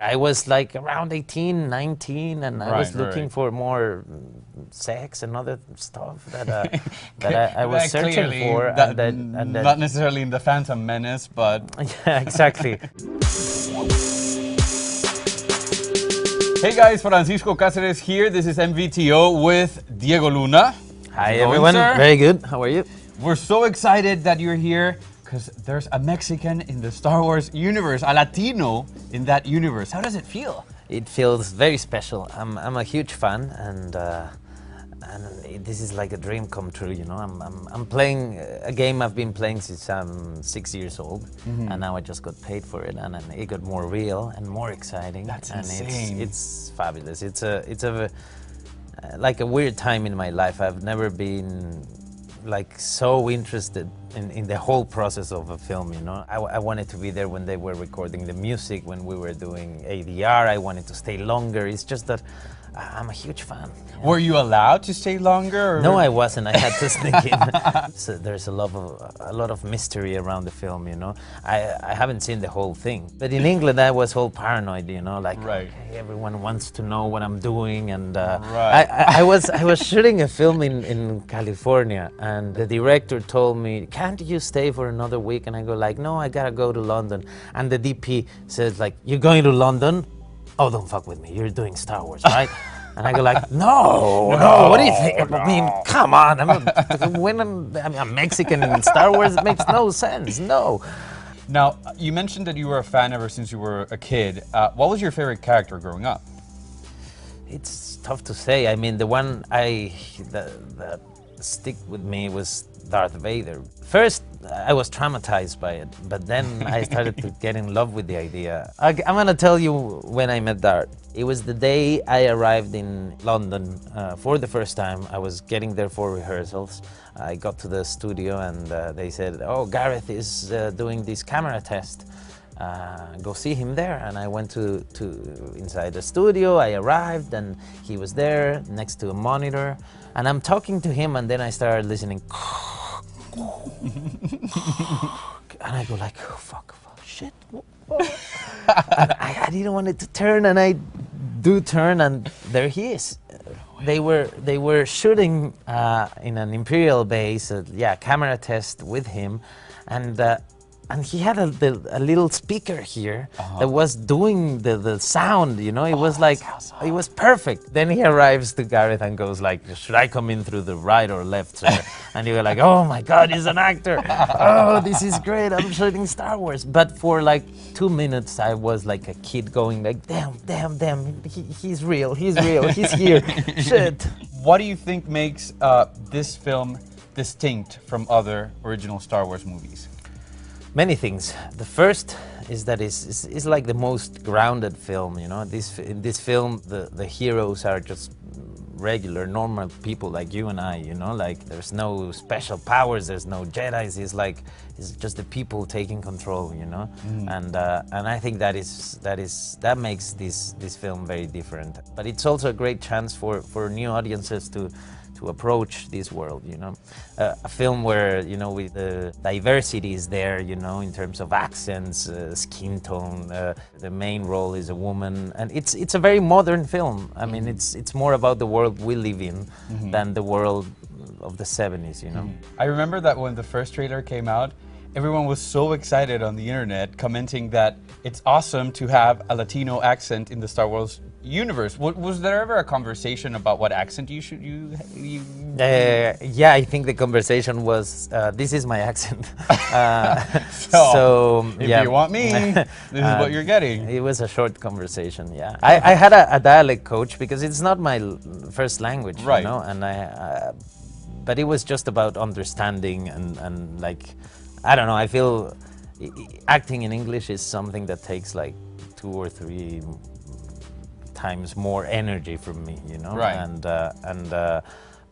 I was like around 18, 19, and I was looking right. for more sex and other stuff that I was That searching clearly, for, and that not necessarily in the Phantom Menace, but yeah, exactly. hey guys, Francisco Cáceres here. This is MVTO with Diego Luna. Hi going, everyone, sir? very good. How are you? We're so excited that you're here because there's a Mexican in the Star Wars universe, a Latino in that universe. How does it feel? It feels very special. I'm a huge fan, and this is like a dream come true. You know, I'm playing a game I've been playing since I'm 6 years old, and now I just got paid for it, and it got more real and more exciting. That's and insane. It's fabulous. It's a like a weird time in my life. I've never been like so interested in the whole process of a film, you know. I wanted to be there when they were recording the music, when we were doing ADR. I wanted to stay longer. It's just that I'm a huge fan. You know? Were you allowed to stay longer? Or? No, I wasn't. I had to sneak in. So there's a lot of mystery around the film, you know. I haven't seen the whole thing, but in England I was all paranoid, you know, like right. Okay, everyone wants to know what I'm doing, and right. I was shooting a film in California, and the director told me, "Can't you stay for another week?" And I go like, "No, I gotta go to London." And the DP says like, "You're going to London? Oh, don't fuck with me. You're doing Star Wars, right?" And I go like, no, what do you think? I mean, come on. I'm a Mexican in Star Wars, it makes no sense, no. Now, you mentioned that you were a fan ever since you were a kid. What was your favorite character growing up? It's tough to say. I mean, the one that stick with me was Darth Vader. First, I was traumatized by it, but then I started to get in love with the idea. I'm gonna tell you when I met Darth. It was the day I arrived in London for the first time. I was getting there for rehearsals. I got to the studio and they said, "Oh, Gareth is doing this camera test. Go see him there." And I went to inside the studio. I arrived and he was there next to a monitor, and I'm talking to him, and then I started listening. And I go like, oh, fuck, shit. And I didn't want it to turn, and I do turn, and there he is. They were shooting in an Imperial base, camera test with him, and he had a little speaker here that was doing the sound, you know. It was like, it was perfect. Then he arrives to Gareth and goes like, "Should I come in through the right or left, sir?" And you were like, "Oh my God, he's an actor. Oh, this is great. I'm shooting Star Wars." But for like 2 minutes, I was like a kid going like, damn, he's real, he's here, shit. What do you think makes this film distinct from other original Star Wars movies? Many things. The first is that it's like the most grounded film, you know. In this film, the heroes are just regular, normal people like you and I, you know. Like there's no special powers, there's no Jedis. It's just the people taking control, you know. And I think that makes this film very different. But it's also a great chance for new audiences to approach this world, you know. A film where, you know, with the diversity is there, you know, in terms of accents, skin tone. The main role is a woman, and it's a very modern film. I mean, it's more about the world we live in than the world of the 70s, you know. I remember that when the first trailer came out, everyone was so excited on the internet, commenting that it's awesome to have a Latino accent in the Star Wars universe. Was there ever a conversation about what accent you should yeah, I think the conversation was, this is my accent. If yeah. you want me, this is what you're getting. It was a short conversation, yeah. I had a dialect coach because it's not my first language, right. You know, and but it was just about understanding and like, I don't know, I feel acting in English is something that takes like 2 or 3 times more energy from me, you know. Right.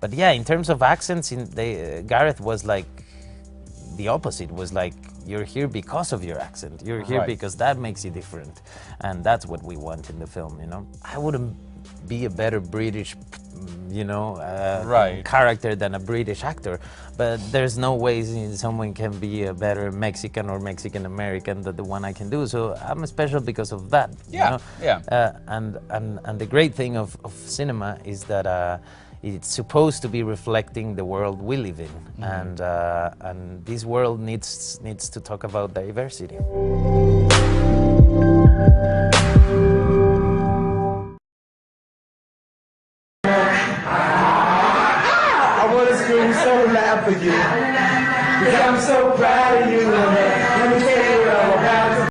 But yeah, in terms of accents, Gareth was like the opposite. Was like, you're here because of your accent. You're here because that makes you different, and that's what we want in the film, you know. I wouldn't be a better British you know, Right. character than a British actor. But there's no way someone can be a better Mexican or Mexican American than the one I can do. So I'm special because of that. Yeah, you know? yeah. And the great thing of cinema is that it's supposed to be reflecting the world we live in, and this world needs to talk about diversity. I want to scream so loud for you because I'm so proud of you. And let me tell you what I'm about to